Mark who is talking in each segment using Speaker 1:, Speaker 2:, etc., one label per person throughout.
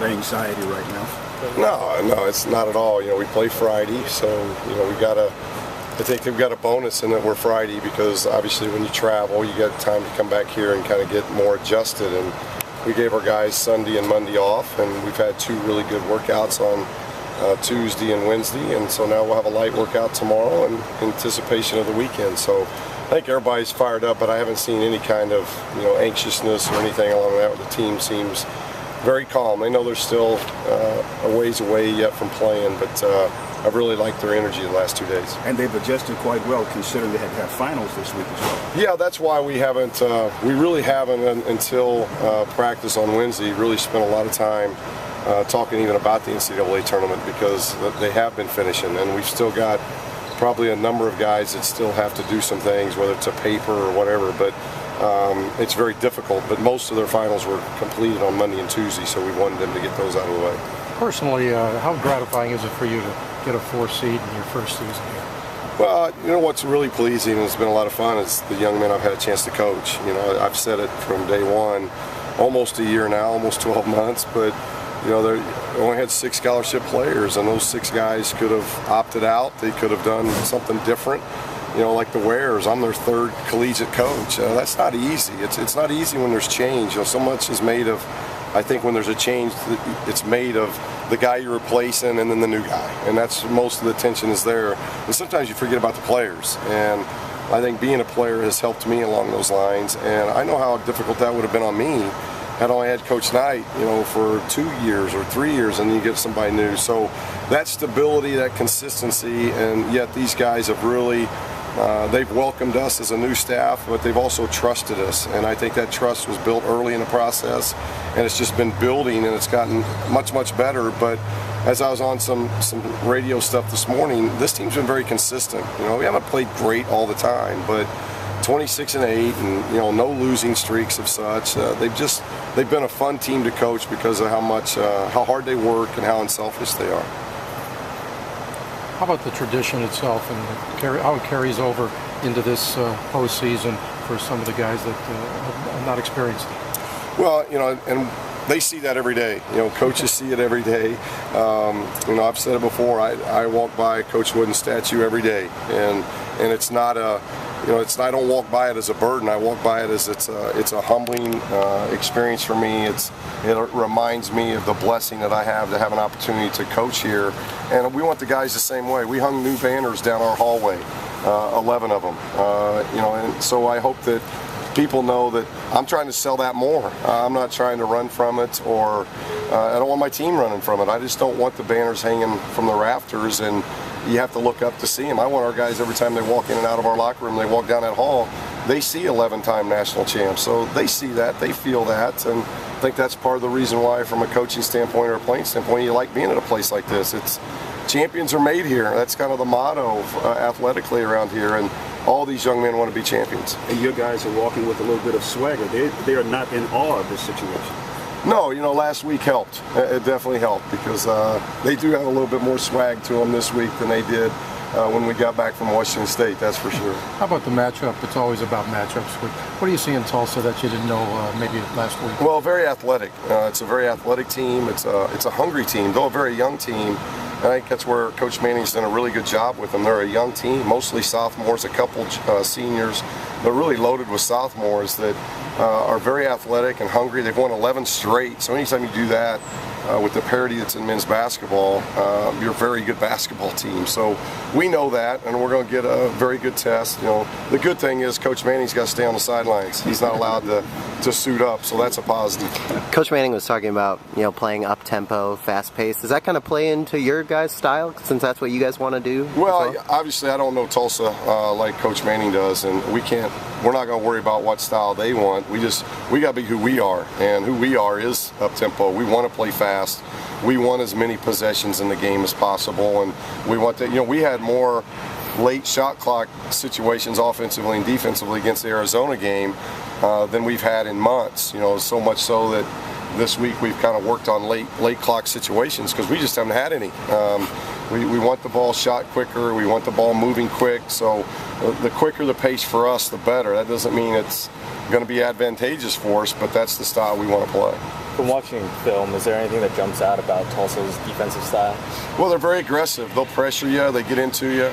Speaker 1: anxiety right now?
Speaker 2: No, it's not at all. We play Friday, so we gotta. I think they've got a bonus in that we're Friday because obviously when you travel, you got time to come back here and kind of get more adjusted. And we gave our guys Sunday and Monday off, and we've had 2 really good workouts on Tuesday and Wednesday, and so now we'll have a light workout tomorrow in anticipation of the weekend. So I think everybody's fired up, but I haven't seen any kind of anxiousness or anything along that. The team seems very calm. They know they're still a ways away yet from playing, but I've really liked their energy the last 2 days.
Speaker 1: And they've adjusted quite well considering they had finals this week as well.
Speaker 2: Yeah, that's why we really haven't until practice on Wednesday really spent a lot of time talking even about the NCAA tournament because they have been finishing, and we've still got probably a number of guys that still have to do some things, whether it's a paper or whatever, but it's very difficult. But most of their finals were completed on Monday and Tuesday, so we wanted them to get those out of the way.
Speaker 3: Personally, how gratifying is it for you to get a 4th seed in your first season here?
Speaker 2: Well, what's really pleasing and it's been a lot of fun is the young men I've had a chance to coach. I've said it from day one, almost a year now, almost 12 months, but they only had 6 scholarship players, and those 6 guys could have opted out. They could have done something different. Like the Wares, I'm their 3rd collegiate coach. That's not easy. It's not easy when there's change. So much is made of, I think when there's a change, it's made of the guy you're replacing and then the new guy. And that's most of the tension is there. And sometimes you forget about the players. And I think being a player has helped me along those lines. And I know how difficult that would have been on me had I only had Coach Knight, for 2 years or 3 years, and then you get somebody new. So that stability, that consistency, and yet these guys have really they've welcomed us as a new staff, but they've also trusted us, and I think that trust was built early in the process, and it's just been building, and it's gotten much, much better. But as I was on some radio stuff this morning, this team's been very consistent. We haven't played great all the time, but 26-8, and no losing streaks of such. They've been a fun team to coach because of how hard they work and how unselfish they are.
Speaker 3: How about the tradition itself and how it carries over into this postseason for some of the guys that have not experienced it?
Speaker 2: Well, and they see that every day. Coaches see it every day. I've said it before. I walk by Coach Wooden's statue every day, and it's not a. I don't walk by it as a burden. I walk by it as it's a humbling experience for me. It reminds me of the blessing that I have to have an opportunity to coach here. And we want the guys the same way. We hung new banners down our hallway, 11 of them. And so I hope that people know that I'm trying to sell that more. I'm not trying to run from it, or I don't want my team running from it. I just don't want the banners hanging from the rafters and you have to look up to see them. I want our guys, every time they walk in and out of our locker room, they walk down that hall, they see 11-time national champs. So they see that, they feel that, and I think that's part of the reason why, from a coaching standpoint or a playing standpoint, you like being at a place like this. It's champions are made here. That's kind of the motto athletically around here, and all these young men want to be champions.
Speaker 1: And your guys are walking with a little bit of swagger. They are not in awe of this situation.
Speaker 2: No, last week helped. It definitely helped because they do have a little bit more swag to them this week than they did when we got back from Washington State, that's for sure.
Speaker 3: How about the matchup? It's always about matchups. What do you see in Tulsa that you didn't know maybe last week?
Speaker 2: Well, very athletic. It's a very athletic team. It's a hungry team, though a very young team. I think that's where Coach Manning's done a really good job with them. They're a young team, mostly sophomores, a couple seniors. They're really loaded with sophomores that are very athletic and hungry. They've won 11 straight, so anytime you do that with the parity that's in men's basketball, you're a very good basketball team. So we know that, and we're going to get a very good test. The good thing is Coach Manning's got to stay on the sidelines. He's not allowed to suit up, so that's a positive.
Speaker 4: Coach Manning was talking about playing up-tempo, fast-paced. Does that kind of play into your guys' style, since that's what you guys want to do?
Speaker 2: Well, obviously I don't know Tulsa like Coach Manning does, and we're not going to worry about what style they want. We got to be who we are, and who we are is up-tempo. We want to play fast. We want as many possessions in the game as possible, and we want to, we had more late shot clock situations offensively and defensively against the Arizona game than we've had in months. So much so that this week we've kind of worked on late clock situations because we just haven't had any. We want the ball shot quicker. We want the ball moving quick. So the quicker the pace for us, the better. That doesn't mean it's going to be advantageous for us, but that's the style we want to play.
Speaker 5: From watching film, is there anything that jumps out about Tulsa's defensive style?
Speaker 2: Well, they're very aggressive. They'll pressure you. They get into you.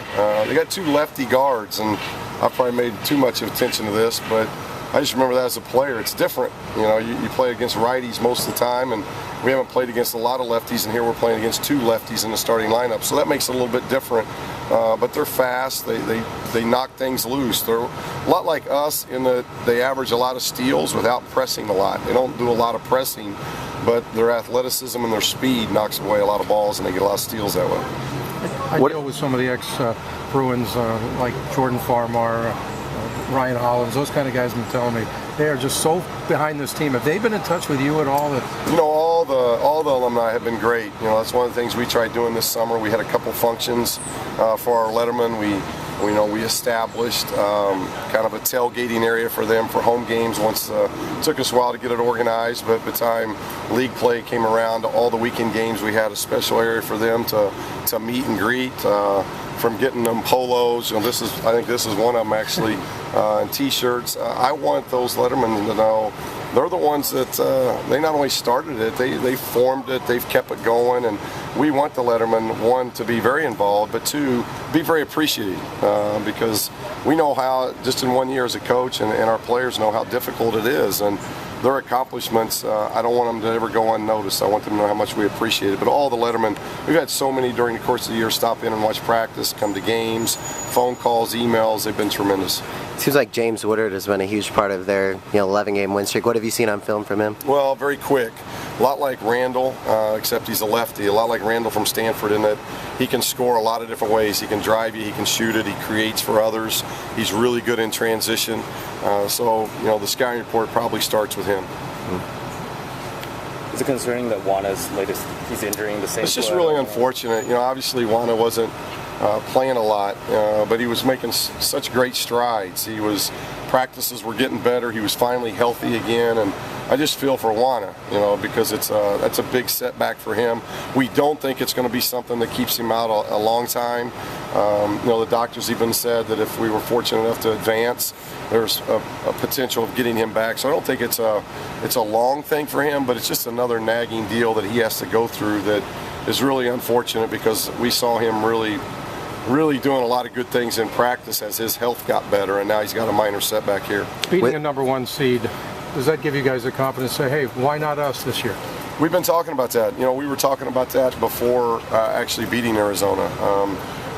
Speaker 2: They got 2 lefty guards, and I've probably made too much of attention to this, but I just remember that as a player. It's different. You know, you play against righties most of the time, and we haven't played against a lot of lefties, and here we're playing against 2 lefties in the starting lineup. So that makes it a little bit different. But they're fast. They knock things loose. They're a lot like us in that they average a lot of steals without pressing a lot. They don't do a lot of pressing, but their athleticism and their speed knocks away a lot of balls, and they get a lot of steals that way.
Speaker 3: I deal with some of the ex-Bruins like Jordan Farmar, Ryan Hollins, those kind of guys have been telling me they are just so behind this team. Have they been in touch with you at all?
Speaker 2: You know, all the alumni have been great. You know, that's one of the things we tried doing this summer. We had a couple functions for our lettermen. We established kind of a tailgating area for them for home games. It took us a while to get it organized, but by the time league play came around, all the weekend games, we had a special area for them to meet and greet. From getting them polos, you know, I think this is one of them actually, and T-shirts. I want those lettermen to know they're the ones that they not only started it, they formed it, they've kept it going, and we want the lettermen, 1, to be very involved, but 2, be very appreciative, because we know how, just in 1 year as a coach, and our players know how difficult it is, and their accomplishments, I don't want them to ever go unnoticed. I want them to know how much we appreciate it. But all the lettermen, we've had so many during the course of the year stop in and watch practice, come to games, phone calls, emails. They've been tremendous.
Speaker 4: Seems like James Woodard has been a huge part of their 11-game win streak. What have you seen on film from him?
Speaker 2: Well, very quick. A lot like Randall, except he's a lefty. A lot like Randall from Stanford in that he can score a lot of different ways. He can drive you, he can shoot it, he creates for others. He's really good in transition. So, you know, the scouting report probably starts with him.
Speaker 5: Is it concerning that Juana's latest, he's injuring the same?
Speaker 2: It's just really unfortunate. You know, obviously Juana wasn't playing a lot, but he was making such great strides. Practices were getting better. He was finally healthy again, and I just feel for Juana, you know, because that's a big setback for him. We don't think it's going to be something that keeps him out a long time. You know, the doctors even said that if we were fortunate enough to advance, there's a potential of getting him back. So I don't think it's a long thing for him, but it's just another nagging deal that he has to go through that is really unfortunate, because we saw him really doing a lot of good things in practice as his health got better, and now he's got a minor setback here.
Speaker 3: Beating a #1 seed, does that give you guys the confidence to say, hey, why not us this year?
Speaker 2: We've been talking about that. You know, we were talking about that before actually beating Arizona.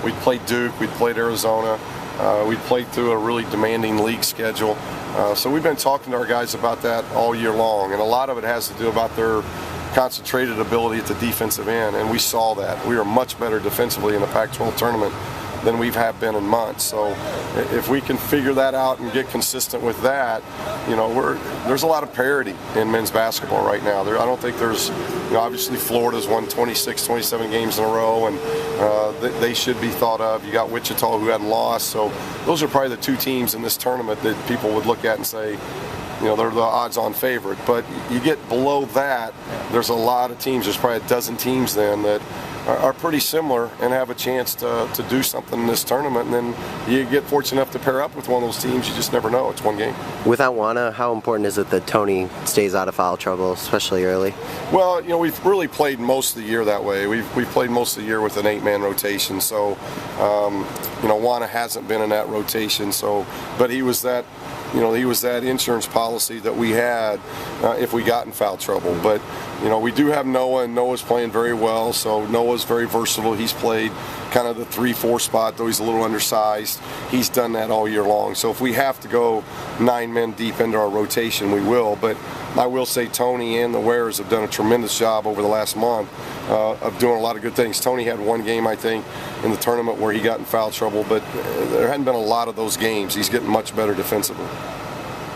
Speaker 2: We'd played Duke, we'd played Arizona, we'd played through a really demanding league schedule. So we've been talking to our guys about that all year long, and a lot of it has to do about their concentrated ability at the defensive end, and we saw that. We are much better defensively in the Pac-12 tournament than we've been in months. So if we can figure that out and get consistent with that, you know, there's a lot of parity in men's basketball right now. I don't think there's, you know, obviously Florida's won 26, 27 games in a row, and they should be thought of. You got Wichita, who hadn't lost. So those are probably the 2 teams in this tournament that people would look at and say, you know, they're the odds-on favorite. But you get below that, there's a lot of teams. There's probably a dozen teams then that are pretty similar and have a chance to do something in this tournament. And then you get fortunate enough to pair up with one of those teams. You just never know. It's one game.
Speaker 4: Without Juana, how important is it that Tony stays out of foul trouble, especially early?
Speaker 2: Well, you know, we've really played most of the year that way. We've played most of the year with an 8-man rotation. So, you know, Juana hasn't been in that rotation. So, but he was that. You know, he was that insurance policy that we had if we got in foul trouble. But, you know, we do have Noah, and Noah's playing very well. So Noah's very versatile. He's played kind of the 3-4 spot, though he's a little undersized. He's done that all year long. So if we have to go 9 men deep into our rotation, we will. But I will say Tony and the Wares have done a tremendous job over the last month of doing a lot of good things. Tony had one game, I think, in the tournament where he got in foul trouble, but there hadn't been a lot of those games. He's getting much better defensively.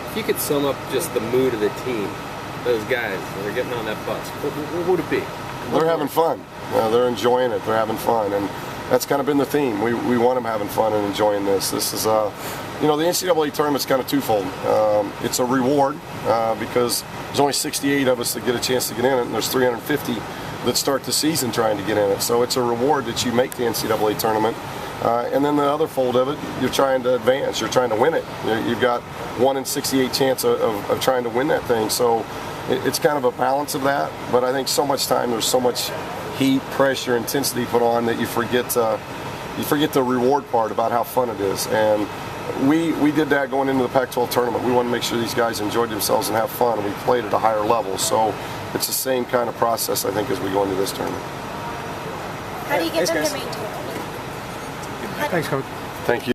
Speaker 6: If you could sum up just the mood of the team, those guys, they're getting on that bus, what would it be?
Speaker 2: They're having fun. They're enjoying it. They're having fun. And that's kind of been the theme. We want them having fun and enjoying this. This is, you know, the NCAA tournament's kind of twofold. It's a reward because there's only 68 of us that get a chance to get in it, and there's 350 that start the season trying to get in it. So it's a reward that you make the NCAA tournament. And then the other fold of it, you're trying to advance. You're trying to win it. You've got 1 in 68 chance of trying to win that thing. So it's kind of a balance of that. But I think so much time, there's so much heat, pressure, intensity put on that you forget the reward part about how fun it is. And we did that going into the Pac-12 tournament. We wanted to make sure these guys enjoyed themselves and have fun, and we played at a higher level. So it's the same kind of process, I think, as we go into this tournament.
Speaker 7: How do you get them to maintain?
Speaker 3: Thanks, Coach.
Speaker 2: Thank you.